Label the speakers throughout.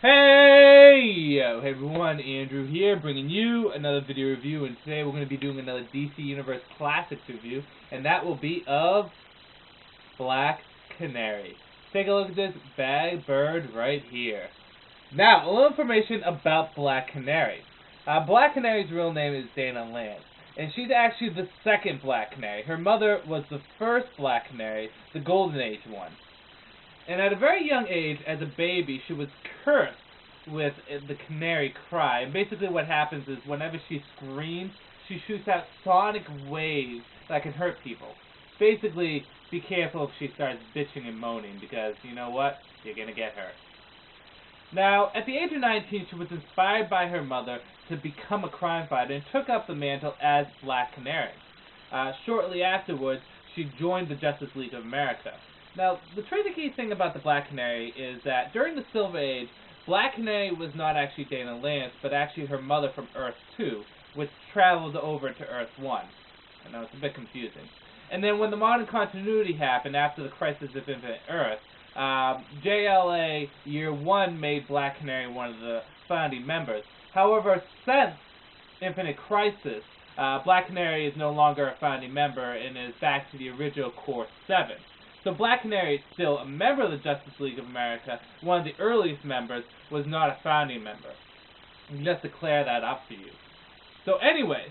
Speaker 1: Hey everyone, Andrew here, bringing you another video review, and today we're going to be doing another DC Universe Classics review, and that will be of Black Canary. Take a look at this bad bird right here. Now, a little information about Black Canary. Black Canary's real name is Dana Lance, and she's actually the second Black Canary. Her mother was the first Black Canary, the Golden Age one. And at a very young age, as a baby, she was cursed with the canary cry. And basically what happens is whenever she screams, she shoots out sonic waves that can hurt people. Basically, be careful if she starts bitching and moaning, because you know what? You're going to get hurt. Now, at the age of 19, she was inspired by her mother to become a crime fighter and took up the mantle as Black Canary. Shortly afterwards, she joined the Justice League of America. Now, the tricky thing about the Black Canary is that during the Silver Age, Black Canary was not actually Dana Lance, but actually her mother from Earth 2, which traveled over to Earth 1. I know it's a bit confusing. And then when the modern continuity happened after the Crisis of Infinite Earth, JLA Year 1 made Black Canary one of the founding members. However, since Infinite Crisis, Black Canary is no longer a founding member and is back to the original Core 7. So Black Canary is still a member of the Justice League of America. One of the earliest members, was not a founding member. Just to clear that up for you. So anyways,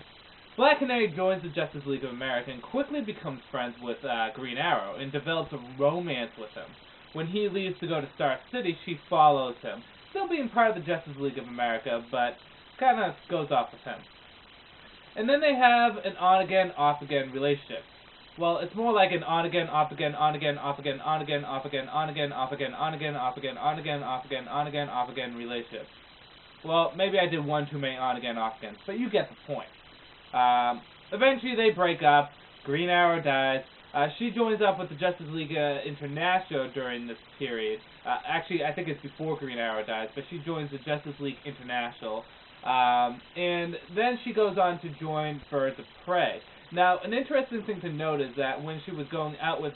Speaker 1: Black Canary joins the Justice League of America and quickly becomes friends with Green Arrow and develops a romance with him. When he leaves to go to Star City, she follows him, still being part of the Justice League of America, but kind of goes off with him. And then they have an on-again, off-again relationship. Well, it's more like an on-again, off-again, on-again, off-again, on-again, off-again, on-again, off-again, on-again, off-again, on-again, off-again, on-again, off-again relationship. Well, maybe I did one too many on-again, off-again, but you get the point. Eventually they break up, Green Arrow dies, she joins up with the Justice League International during this period. Actually, I think it's before Green Arrow dies, but she joins the Justice League International. And then she goes on to join Birds of Prey. Now, an interesting thing to note is that when she was going out with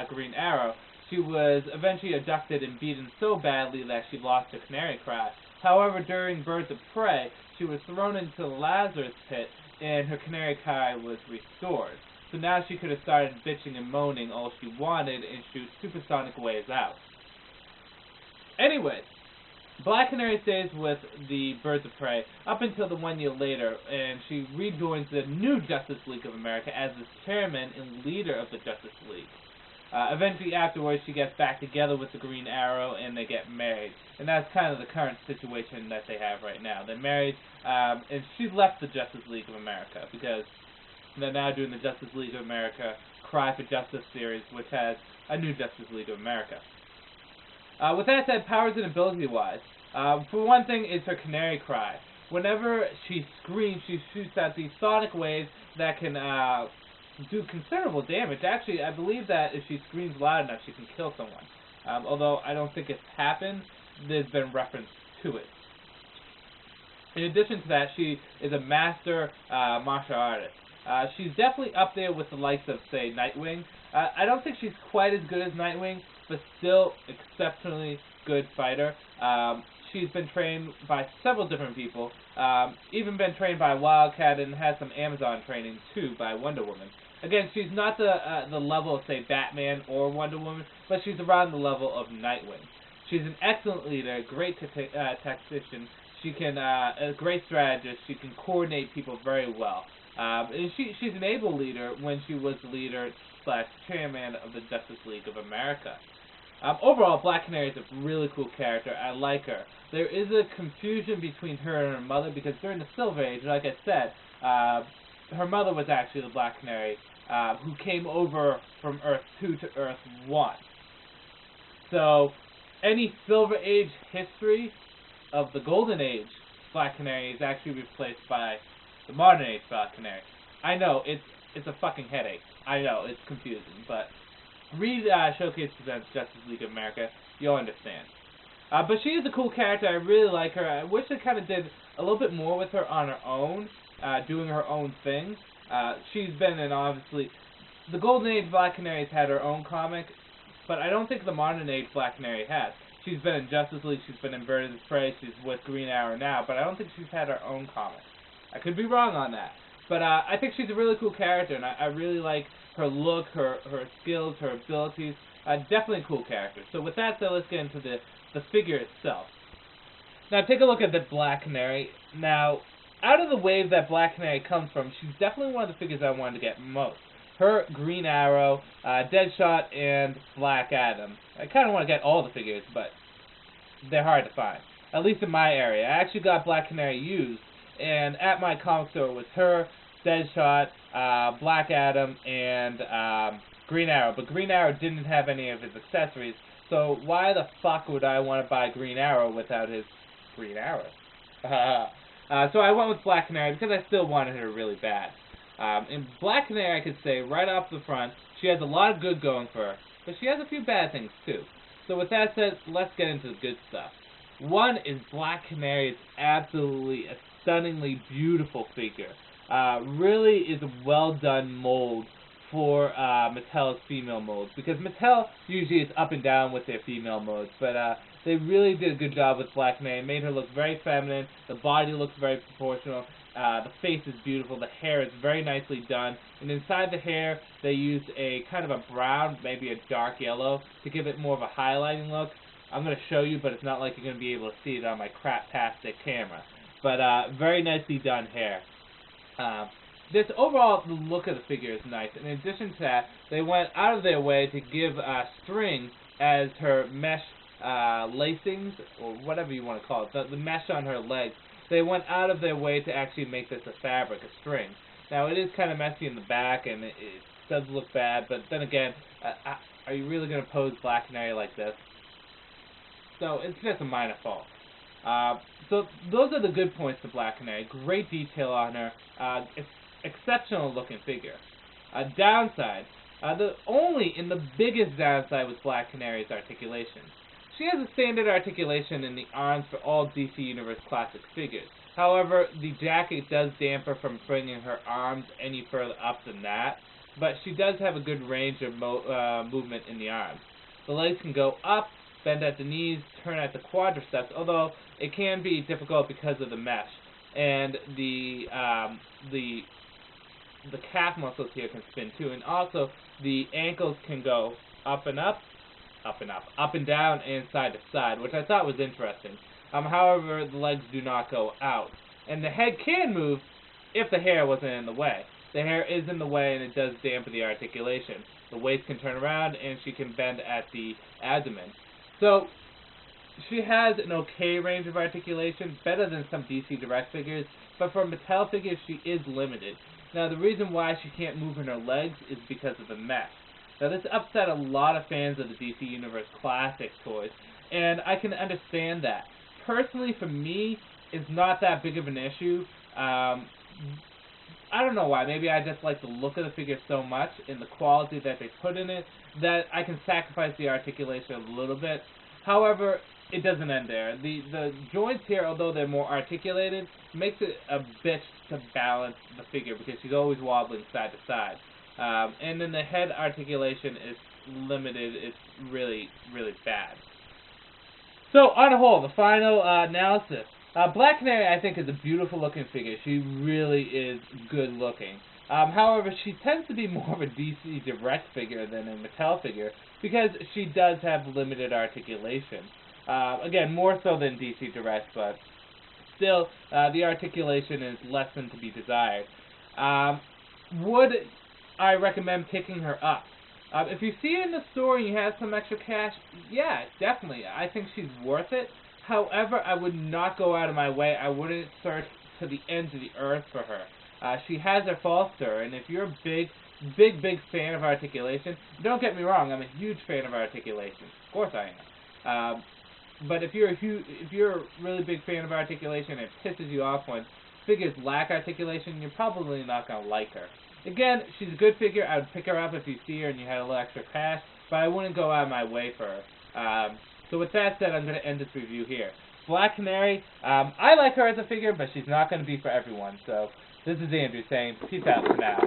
Speaker 1: Green Arrow, she was eventually abducted and beaten so badly that she lost her canary cry. However, during Birds of Prey, she was thrown into the Lazarus pit and her canary cry was restored. So now she could have started bitching and moaning all she wanted and shoot supersonic waves out. Anyways, Black Canary stays with the Birds of Prey up until the 1 year later, and she rejoins the new Justice League of America as the chairman and leader of the Justice League. Eventually afterwards, she gets back together with the Green Arrow, and they get married. And that's kind of the current situation that they have right now. They're married, and she's left the Justice League of America, because they're now doing the Justice League of America Cry for Justice series, which has a new Justice League of America. With that said, powers and ability-wise, for one thing, is her canary cry. Whenever she screams, she shoots out these sonic waves that can do considerable damage. Actually, I believe that if she screams loud enough, she can kill someone. Although I don't think it's happened, there's been reference to it. In addition to that, she is a master martial artist. She's definitely up there with the likes of, say, Nightwing. I don't think she's quite as good as Nightwing, but still exceptionally good fighter. She's been trained by several different people, even been trained by Wildcat and has some Amazon training too by Wonder Woman. Again, she's not the level of, say, Batman or Wonder Woman, but she's around the level of Nightwing. She's an excellent leader, great tactician. She can a great strategist. She can coordinate people very well. And she's an able leader when she was the leader / chairman of the Justice League of America. Overall, Black Canary is a really cool character. I like her. There is a confusion between her and her mother, because during the Silver Age, like I said, her mother was actually the Black Canary, who came over from Earth 2 to Earth 1. So, any Silver Age history of the Golden Age Black Canary is actually replaced by the Modern Age Black Canary. I know, it's a fucking headache. I know, it's confusing, but read Showcase Presents Justice League of America, you'll understand. But she is a cool character. I really like her. I wish they kind of did a little bit more with her on her own, doing her own thing. She's been in, obviously, the Golden Age Black Canary's had her own comic, but I don't think the Modern Age Black Canary has. She's been in Justice League, she's been in Birds of Prey, she's with Green Arrow now, but I don't think she's had her own comic. I could be wrong on that. But I think she's a really cool character, and I really like her look, her skills, her abilities. Definitely a cool character. So with that said, let's get into the figure itself. Now take a look at the Black Canary. Now, out of the wave that Black Canary comes from, she's definitely one of the figures I wanted to get most. Her, Green Arrow, Deadshot, and Black Adam. I kind of want to get all the figures, but they're hard to find. At least in my area. I actually got Black Canary used, and at my comic store it was her, Deadshot, Black Adam, and Green Arrow. But Green Arrow didn't have any of his accessories, so why the fuck would I want to buy Green Arrow without his Green Arrow? So I went with Black Canary because I still wanted her really bad. In Black Canary, I could say right off the front, she has a lot of good going for her, but she has a few bad things too. So with that said, let's get into the good stuff. One is Black Canary is absolutely a stunningly beautiful figure. Really is a well done mold for Mattel's female molds, because Mattel usually is up and down with their female modes, but they really did a good job with Black Canary. Made her look very feminine, the body looks very proportional, the face is beautiful, the hair is very nicely done, and inside the hair they used a kind of a brown, maybe a dark yellow, to give it more of a highlighting look. I'm going to show you, but it's not like you're going to be able to see it on my crap-tastic camera. But very nicely done hair. This overall, the look of the figure is nice. In addition to that, they went out of their way to give string as her mesh lacings, or whatever you want to call it, the mesh on her legs. They went out of their way to actually make this a fabric, a string. Now, it is kind of messy in the back, and it does look bad, but then again, are you really going to pose Black Canary like this? So, it's just a minor fault. So, those are the good points to Black Canary. Great detail on her. Exceptional looking figure. Downside. The biggest downside with Black Canary's articulation. She has a standard articulation in the arms for all DC Universe Classic figures. However, the jacket does damper from bringing her arms any further up than that, but she does have a good range of movement in the arms. The legs can go up, bend at the knees, turn at the quadriceps, although it can be difficult because of the mesh. And the calf muscles here can spin too, and also the ankles can go up and up, up and up, up and down, and side to side, which I thought was interesting. However, the legs do not go out. And the head can move if the hair wasn't in the way. The hair is in the way, and it does dampen the articulation. The waist can turn around, and she can bend at the abdomen. So, she has an okay range of articulation, better than some DC Direct figures, but for Mattel figures, she is limited. Now, the reason why she can't move in her legs is because of the mesh. Now, this upset a lot of fans of the DC Universe Classic toys, and I can understand that. Personally, for me, it's not that big of an issue. I don't know why. Maybe I just like the look of the figure so much and the quality that they put in it that I can sacrifice the articulation a little bit. However, it doesn't end there. The joints here, although they're more articulated, makes it a bitch to balance the figure because she's always wobbling side to side. And then the head articulation is limited. It's really, really bad. So, on the whole, the final analysis. Black Canary, I think, is a beautiful looking figure. She really is good looking. However, she tends to be more of a DC Direct figure than a Mattel figure because she does have limited articulation. Again, more so than DC Direct, but still, the articulation is less than to be desired. Would I recommend picking her up? If you see her in the store and you have some extra cash, yeah, definitely. I think she's worth it. However, I would not go out of my way. I wouldn't search to the ends of the earth for her. She has her faults to her, and if you're a big fan of articulation, don't get me wrong, I'm a huge fan of articulation. Of course I am. But if you're a really big fan of articulation and it pisses you off when figures lack articulation, you're probably not going to like her. Again, she's a good figure. I would pick her up if you see her and you had a little extra cash, but I wouldn't go out of my way for her. So with that said, I'm going to end this review here. Black Canary, I like her as a figure, but she's not going to be for everyone. So this is Andrew saying peace out for now.